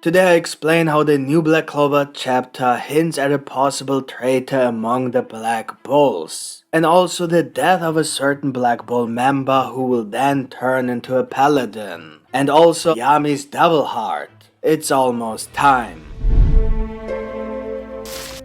Today I explain how the new Black Clover chapter hints at a possible traitor among the Black Bulls, and also the death of a certain Black Bull member who will then turn into a paladin, and also Yami's devil heart. It's almost time.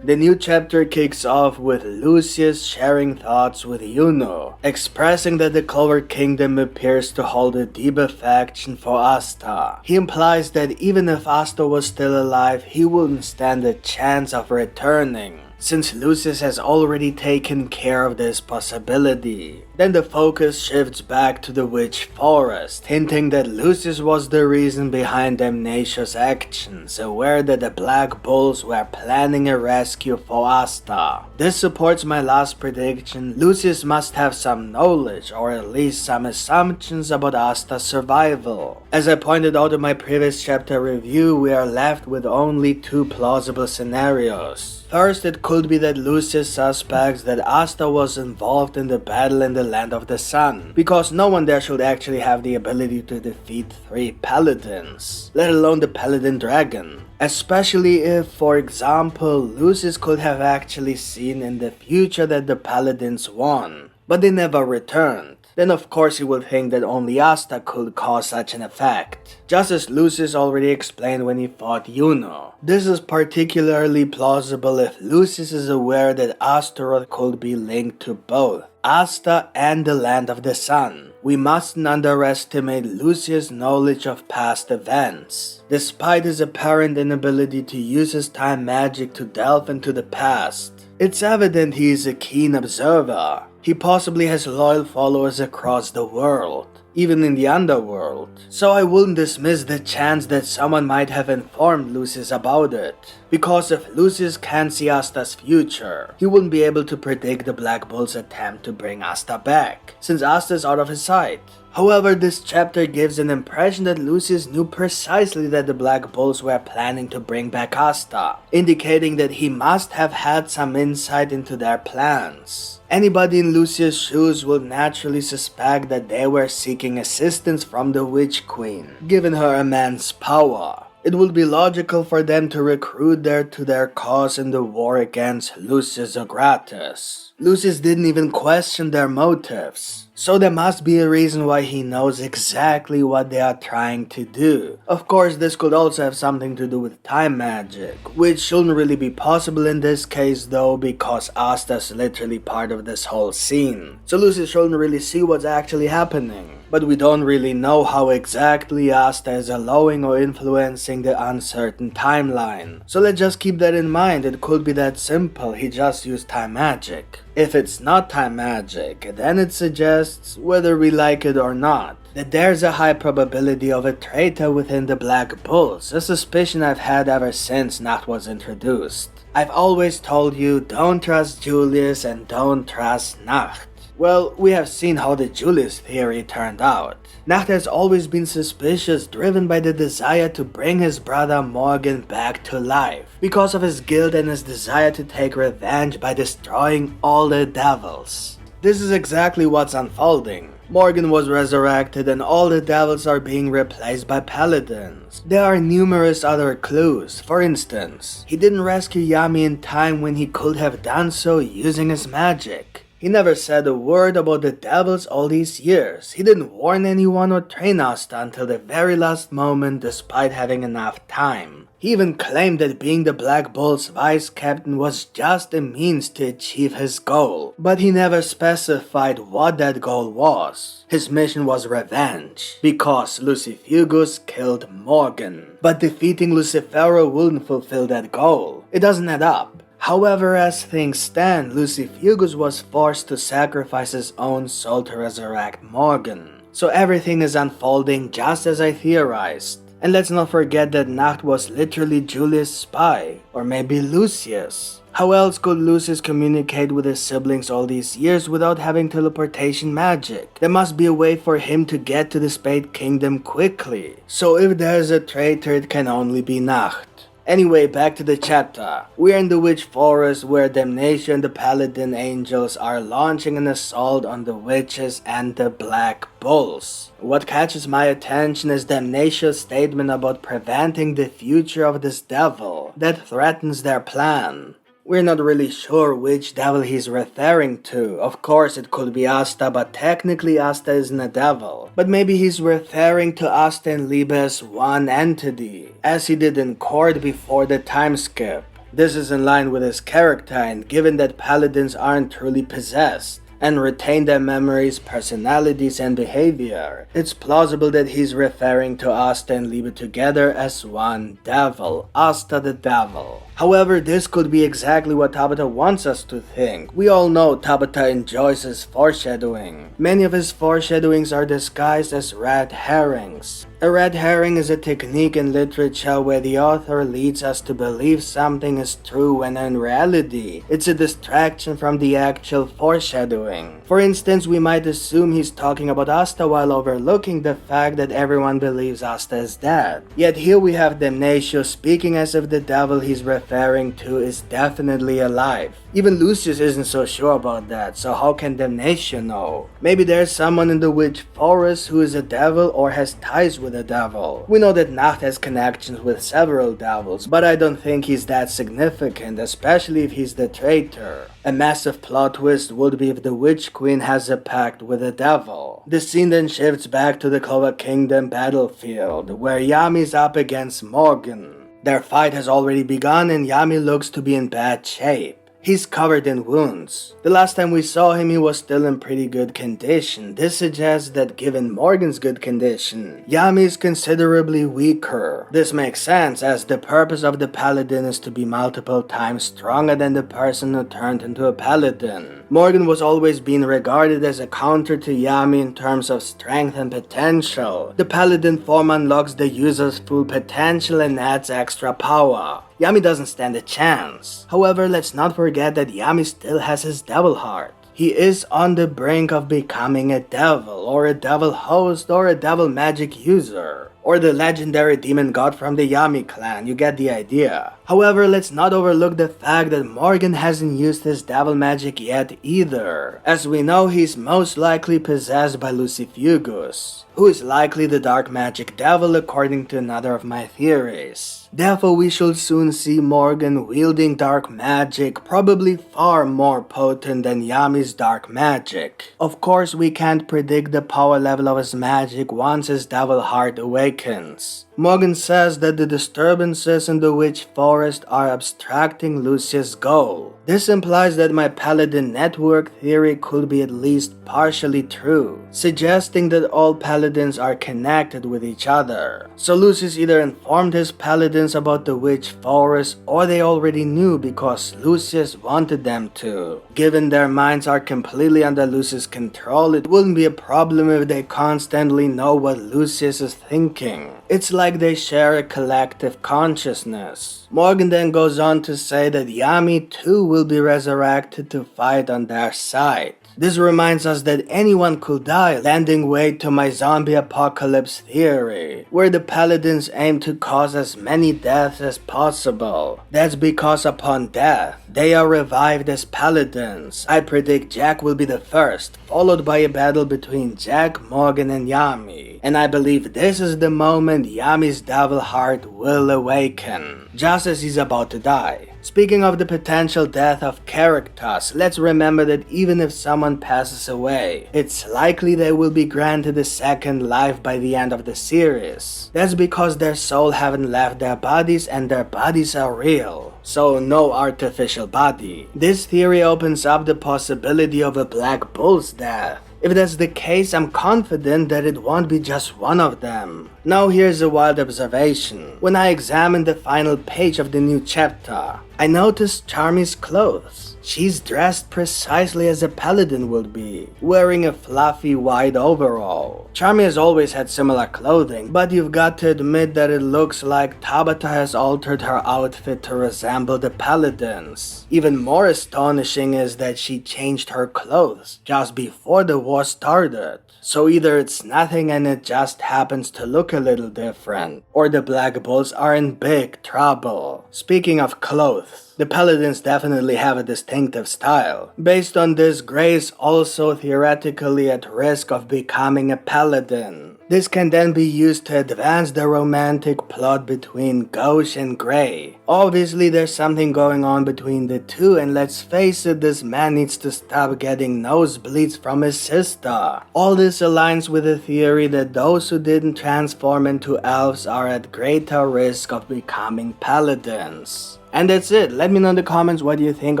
The new chapter kicks off with Lucius sharing thoughts with Yuno, expressing that the Clover Kingdom appears to hold a deep affection for Asta. He implies that even if Asta was still alive, he wouldn't stand a chance of returning, since Lucius has already taken care of this possibility. Then the focus shifts back to the Witch Forest, hinting that Lucius was the reason behind Damnatius' actions, aware that the Black Bulls were planning a rescue for Asta. This supports my last prediction. Lucius must have some knowledge, or at least some assumptions about Asta's survival. As I pointed out in my previous chapter review, we are left with only two plausible scenarios. First, it could be that Lucius suspects that Asta was involved in the battle in the Land of the Sun, because no one there should actually have the ability to defeat 3 paladins, let alone the paladin dragon. Especially if, for example, Lucius could have actually seen in the future that the paladins won, but they never returned. Then of course he would think that only Asta could cause such an effect, just as Lucius already explained when he fought Yuno. This is particularly plausible if Lucius is aware that Astaroth could be linked to both Asta and the Land of the Sun. We mustn't underestimate Lucius' knowledge of past events. Despite his apparent inability to use his time magic to delve into the past, it's evident he is a keen observer. He possibly has loyal followers across the world, even in the underworld, so I wouldn't dismiss the chance that someone might have informed Lucius about it. Because if Lucius can't see Asta's future, he wouldn't be able to predict the Black Bull's attempt to bring Asta back, since Asta is out of his sight. However, this chapter gives an impression that Lucius knew precisely that the Black Bulls were planning to bring back Asta, indicating that he must have had some insight into their plans. Anybody in Lucius' shoes will naturally suspect that they were seeking assistance from the Witch Queen, given her immense power. It would be logical for them to recruit her to their cause in the war against Lucius Zogratis. Lucius didn't even question their motives, so there must be a reason why he knows exactly what they are trying to do. Of course, this could also have something to do with time magic, which shouldn't really be possible in this case though, because Asta is literally part of this whole scene, so Lucius shouldn't really see what's actually happening. But we don't really know how exactly Asta is allowing or influencing the uncertain timeline. So let's just keep that in mind. It could be that simple, he just used time magic. If it's not time magic, then it suggests, whether we like it or not, that there's a high probability of a traitor within the Black Bulls, a suspicion I've had ever since Nacht was introduced. I've always told you, don't trust Julius and don't trust Nacht. Well, we have seen how the Julius theory turned out. Nacht has always been suspicious, driven by the desire to bring his brother Morgan back to life, because of his guilt and his desire to take revenge by destroying all the devils. This is exactly what's unfolding. Morgan was resurrected and all the devils are being replaced by paladins. There are numerous other clues. For instance, he didn't rescue Yami in time when he could have done so using his magic. He never said a word about the devils all these years. He didn't warn anyone or train Asta until the very last moment despite having enough time. He even claimed that being the Black Bull's vice captain was just a means to achieve his goal, but he never specified what that goal was. His mission was revenge, because Lucifugus killed Morgan. But defeating Lucifero wouldn't fulfill that goal. It doesn't add up. However, as things stand, Lucifugus was forced to sacrifice his own soul to resurrect Morgan. So everything is unfolding just as I theorized. And let's not forget that Nacht was literally Julius' spy, or maybe Lucius. How else could Lucius communicate with his siblings all these years without having teleportation magic? There must be a way for him to get to the Spade Kingdom quickly. So if there's a traitor, it can only be Nacht. Anyway, back to the chapter. We're in the Witch Forest where Damnatio and the Paladin Angels are launching an assault on the witches and the Black Bulls. What catches my attention is Damnatio's statement about preventing the future of this devil that threatens their plan. We're not really sure which devil he's referring to. Of course it could be Asta, but technically Asta isn't a devil. But maybe he's referring to Asta and Liebe as one entity, as he did in court before the time skip. This is in line with his character, and given that paladins aren't truly possessed and retain their memories, personalities, and behavior, it's plausible that he's referring to Asta and Liebe together as one devil, Asta the devil. However, this could be exactly what Tabata wants us to think. We all know Tabata enjoys his foreshadowing. Many of his foreshadowings are disguised as red herrings. A red herring is a technique in literature where the author leads us to believe something is true when in reality, it's a distraction from the actual foreshadowing. For instance, we might assume he's talking about Asta while overlooking the fact that everyone believes Asta is dead. Yet here we have Damnatio speaking as if the devil he's referring to is definitely alive. Even Lucius isn't so sure about that, so how can Damnatio know? Maybe there's someone in the Witch Forest who is a devil or has ties with a devil. We know that Nacht has connections with several devils, but I don't think he's that significant, especially if he's the traitor. A massive plot twist would be if the Witch Queen has a pact with a devil. The scene then shifts back to the Clover Kingdom battlefield, where Yami's up against Morgan. Their fight has already begun and Yami looks to be in bad shape. He's covered in wounds. The last time we saw him, he was still in pretty good condition. This suggests that given Morgan's good condition, Yami is considerably weaker. This makes sense, as the purpose of the paladin is to be multiple times stronger than the person who turned into a paladin. Morgan was always being regarded as a counter to Yami in terms of strength and potential. The paladin form unlocks the user's full potential and adds extra power. Yami doesn't stand a chance. However, let's not forget that Yami still has his devil heart. He is on the brink of becoming a devil, or a devil host, or a devil magic user, or the legendary demon god from the Yami clan, you get the idea. However, let's not overlook the fact that Morgan hasn't used his devil magic yet either. As we know, he's most likely possessed by Lucifugus, who is likely the dark magic devil according to another of my theories. Therefore, we should soon see Morgan wielding dark magic, probably far more potent than Yami's dark magic. Of course, we can't predict the power level of his magic once his devil heart awakens. Morgan says that the disturbances in the Witch Forest are obstructing Lucius' goal. This implies that my paladin network theory could be at least partially true, suggesting that all paladins are connected with each other. So Lucius either informed his paladins about the Witch Forest or they already knew because Lucius wanted them to. Given their minds are completely under Lucius' control, it wouldn't be a problem if they constantly know what Lucius is thinking. It's like they share a collective consciousness. Morgan then goes on to say that Yami too will be resurrected to fight on their side. This reminds us that anyone could die, lending weight to my zombie apocalypse theory, where the paladins aim to cause as many deaths as possible. That's because upon death, they are revived as paladins. I predict Jack will be the first, followed by a battle between Jack, Morgan, and Yami. And I believe this is the moment Yami's devil heart will awaken, just as he's about to die. Speaking of the potential death of characters, let's remember that even if someone passes away, it's likely they will be granted a second life by the end of the series. That's because their soul haven't left their bodies and their bodies are real. So no artificial body. This theory opens up the possibility of a Black Bull's death. If that's the case, I'm confident that it won't be just one of them. Now here's a wild observation. When I examined the final page of the new chapter, I noticed Charmy's clothes. She's dressed precisely as a paladin would be, wearing a fluffy white overall. Charmy has always had similar clothing, but you've got to admit that it looks like Tabata has altered her outfit to resemble the paladins. Even more astonishing is that she changed her clothes just before the war started. So either it's nothing and it just happens to look a little different, or the Black Bulls are in big trouble. Speaking of clothes, the paladins definitely have a distinctive style. Based on this, Grey is also theoretically at risk of becoming a paladin. This can then be used to advance the romantic plot between Gauche and Grey. Obviously there's something going on between the two, and let's face it, this man needs to stop getting nosebleeds from his sister. All this aligns with the theory that those who didn't transform into elves are at greater risk of becoming paladins. And that's it. Let me know in the comments what you think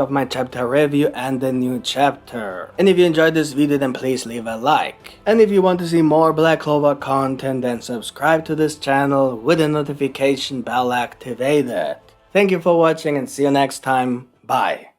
of my chapter review and the new chapter. And if you enjoyed this video, then please leave a like. And if you want to see more Black Clover content, then subscribe to this channel with the notification bell activated. Thank you for watching and see you next time. Bye.